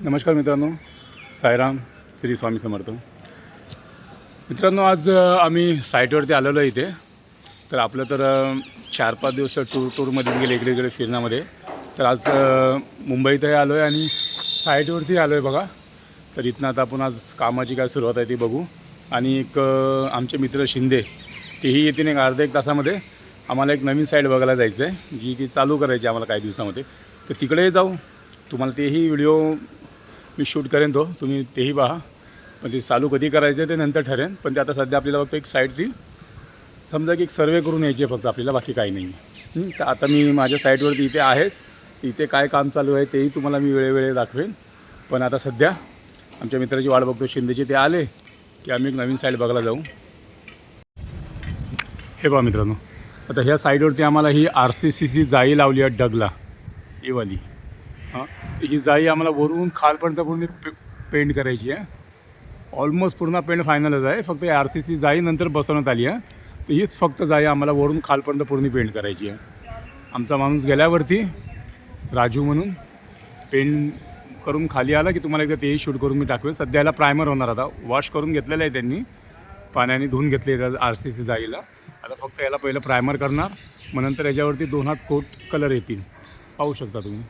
नमस्कार मित्रांनो, साईराम, श्री स्वामी समर्थ. मित्रांनो, आज आम्ही साईटवरती आलेलो आहे इथे. तर आपलं तर 4-5 दिवस टूरमध्ये गेले इकडे फिरण्यामध्ये. तर आज मुंबईतही आलो आहे आणि साईटवरती आलो आहे बघा. तर इथनं आता आपण आज कामाची काय सुरुवात आहे ती बघू. आणि एक आमचे मित्र शिंदे तेही येतील एक अर्धा 1 तासामध्ये. आम्हाला एक नवीन साईट बघायला जायचं आहे, जी की चालू करायची आम्हाला काही दिवसामध्ये. तर तिकडे जाऊ, तुम्हाला तेही व्हिडिओ मी शूट करेन, तुम्ही तेही पहा. पण ते चालू कधी करायचं ते नंतर ठरेन. पण ते आता सध्या आपल्याला फक्त एक साईटची समजा की एक सर्वे करून यायची आहे फक्त आपल्याला, बाकी काही नाही. तर आता मी माझ्या साईटवरती इथे आहेच. इथे काय काम चालू आहे तेही तुम्हाला मी वेळोवेळी दाखवेन. पण आता सध्या आमच्या मित्राची वाट बघतो शिंदेची. ते आले की आम्ही एक नवीन साईट बघायला जाऊ. हे पहा मित्रांनो, आता ह्या साईडवरती आम्हाला ही RCCची जाळी लावली आहे, डगला ही वाली. हां, ही जाळी आम्हाला वरून खालपर्यंत पूर्ण पेंट करायची आहे. ऑलमोस्ट पूर्ण पेंट फायनलच आहे. फक्त RCC जाळी नंतर बसवण्यात आली आहे. तर हीच फक्त जाळी आम्हाला वरून खालपर्यंत पूर्ण पेंट करायची आहे. आमचा माणूस गेल्यावरती राजू म्हणून पेंट करून खाली आला की तुम्हाला एकदा तेही शूट करून मी टाकवेन. सध्याला प्रायमर होणार. आता वॉश करून घेतलेलं आहे त्यांनी, पाण्याने धुवून घेतले RCC जाळीला. आता फक्त याला पहिलं प्रायमर करणार, मग नंतर याच्यावरती 2 हात कोट कलर येतील. पाहू शकता तुम्ही.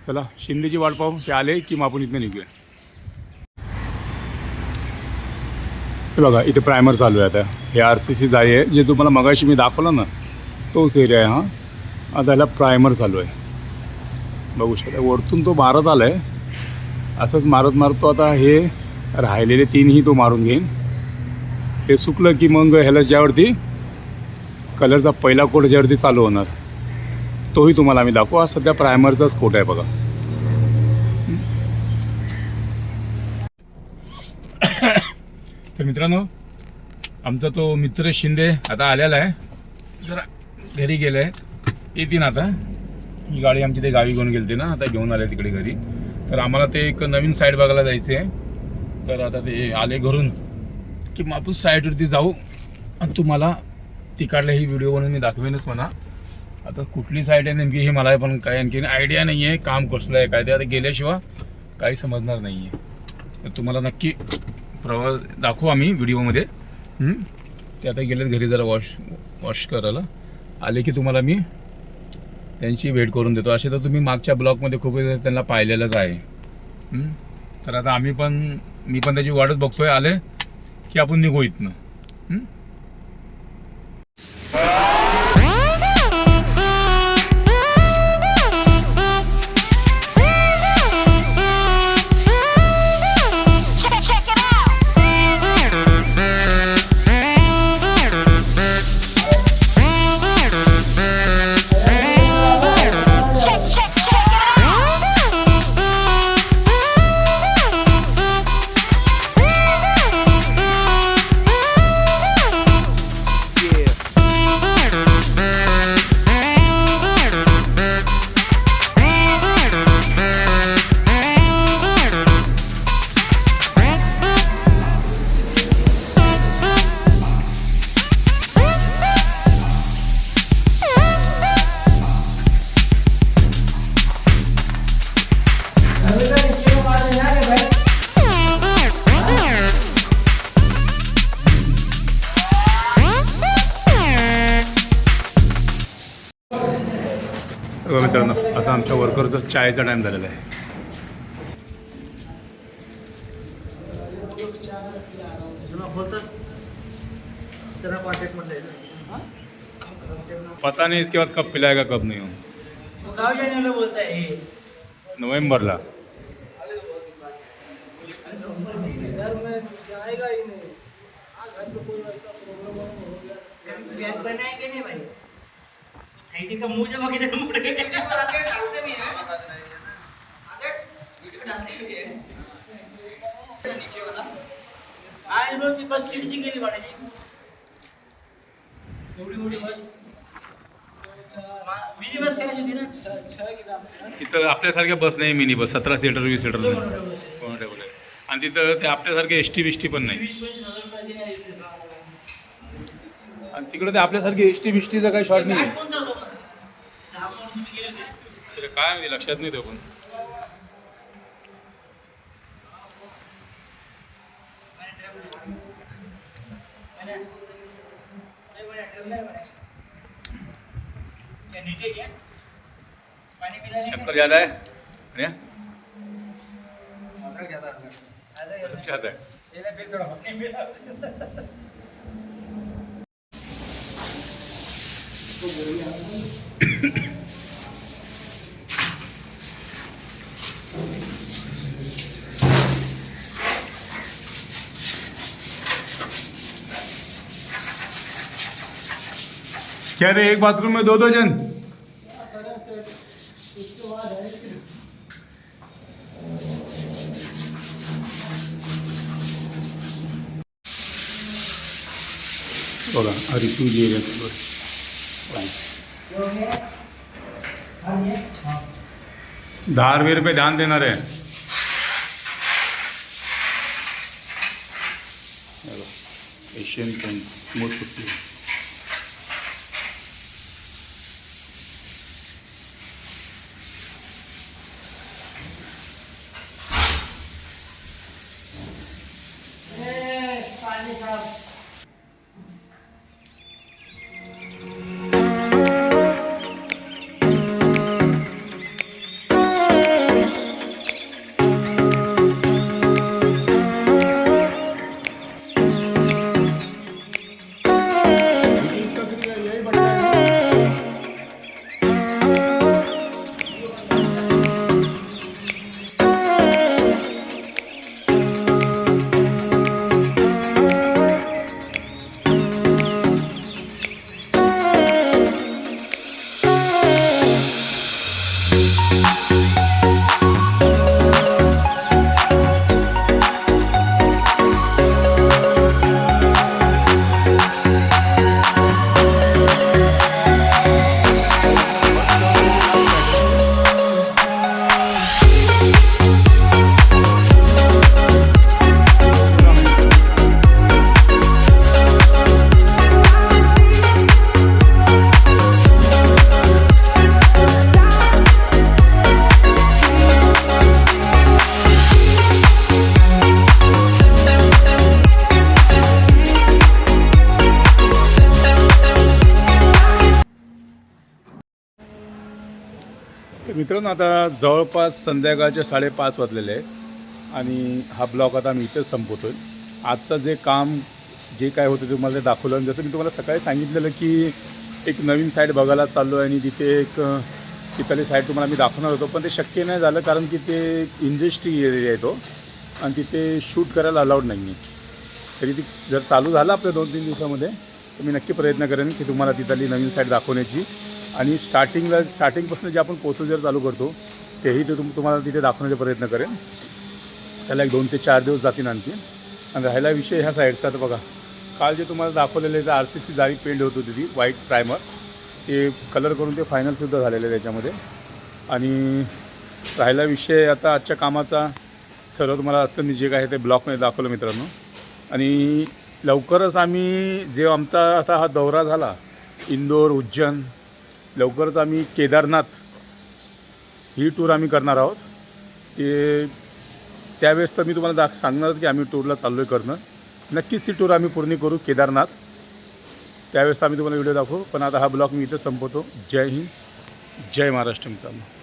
चला शिंदेची वाट पाहू, ते आले की मग आपण इथनं निघूया. हे बघा, इथे प्रायमर चालू आहे. आता हे RCC जाळी आहे, जे तुम्हाला मगाशी मी दाखवलं ना, तोच एरिया आहे. हां, आता याला प्रायमर चालू आहे. बघू शकता वरतून तो मारत आला आहे. असंच मारत तो आता हे राहिलेले 3ही तो मारून घेईन. हे सुकलं की मग ह्याला ज्यावरती कलरचा पहिला कोट ज्यावरती चालू होणार तोही तुम्हाला आम्ही दाखवू. हा सध्या प्रायमरचाच कोट आहे बघा. तर मित्रांनो, आमचा तो मित्र शिंदे आता आलेला आहे. जरा घरी गेलं आहे, येतील आता. ही गाडी आमची ते गावी घेऊन गेली ना, आता घेऊन आले तिकडे घरी. तर आम्हाला ते एक नवीन साईट बघायला जायचं आहे. तर आता ते आले घरून की मग आपण साईटवरती जाऊ आणि तुम्हाला तिकडला ही व्हिडिओ बनवून मी दाखवेनच म्हणा. आता कुठली साईट आहे नेमकी हे मला पण काही आणखी आयडिया नाही आहे. काम कसलं आहे काय ते आता गेल्याशिवाय काही समजणार नाही आहे. तर तुम्हाला नक्की प्रवास दाखवू आम्ही व्हिडिओमध्ये. ते आता गेलेत घरी जरा वॉश करायला. आले की तुम्हाला मी त्यांची भेट करून देतो. असे तर तुम्ही मागच्या ब्लॉगमध्ये खूप त्यांना पाहिलेलंच आहे. तर आता मी पण त्याची वाटच बघतोय. आले की आपण निघू इथनं. मित्रांनो, आता आमच्या वर्करचा चायचा टाईम झालेला आहे. पता नहीं इसके बाद कब पिलाएगा कब नहीं. नवंबरला. का मुंह जमा किधर मुड़ के डालते भी हैं वीडियो डालते भी हैं नीचे वाला आज लोग बस किती गेली वाढायची एवढी मोठी बस मिनी बस करायची होती ना 6 गेला. तिथं आपल्यासारख्या बस नाही, मिनी बस 17 सीटर 20 सीटर नाही. आणि तिथं ते आपल्यासारखे ST बिष्टी पण नाही. आणि तिकडे ते आपल्यासारखे एसटी बिष्टीचा काही शॉर्ट नाही गाठ कोणचा होता पण? 10 पोरं गेले होते. काय माहिती लक्षात नाही ते पण शक्कर ज्यादा है अरे ज्यादा है क्या रे एक बाथरूम में दो जन बघा रितू जी 10 पे ध्यान देणार आहे एशियन पेंट्स मोस्ट सुट्टी मित्रांनो आता जवळपास संध्याकाळचे 5:30 वाजलेले आहेत आणि हा ब्लॉग आता मी इथेच संपवतो आहे. आजचं जे काम जे काय होतं ते तुम्हाला दाखवलं आणि जसं मी तुम्हाला सकाळी सांगितलेलं की एक नवीन साईड बघायला चाललो आहे आणि तिथे एक तिथली साईड तुम्हाला मी दाखवणार होतो पण ते शक्य नाही झालं कारण की ते इंडस्ट्री एरिया आहे तो आणि तिथे शूट करायला अलाउड नाही आहे. तरी ती जर चालू झालं आपल्या 2-3 दिवसामध्ये तर मी नक्की प्रयत्न करेन की तुम्हाला तिथली नवीन साईड दाखवण्याची आणि स्टार्टिंगपासून जे आपण प्रोसिजर चालू करतो तेही ते तुम्हाला तिथे दाखवण्याचा प्रयत्न करेन. त्याला एक 2 ते 4 दिवस जातील आणखी. आणि राहिला विषय ह्या साईडचा तर बघा काल जे तुम्हाला दाखवलेलं आहे RCC जाळी पेंट होत होती ती व्हाईट प्रायमर ते कलर करून ते फायनलसुद्धा झालेलं आहे त्याच्यामध्ये. आणि राहिला विषय आता आजच्या कामाचा सर्व तुम्हाला असतं मी जे काय ते ब्लॉगमध्ये दाखवलं मित्रांनो. आणि लवकरच आम्ही जे आमचा आता हा दौरा झाला इंदोर उज्जैन लवकरच आम्ही केदारनाथ ही टूर आम्ही करणार आहोत. ते त्यावेळेस तर मी तुम्हाला सांगणार की आम्ही टूरला चाललो आहे करणं. नक्कीच ती टूर आम्ही पूर्ण करू केदारनाथ. त्यावेळेस आम्ही तुम्हाला व्हिडिओ दाखवू. पण आता हा ब्लॉग मी इथं संपवतो. जय हिंद जय महाराष्ट्र मित्रांनो.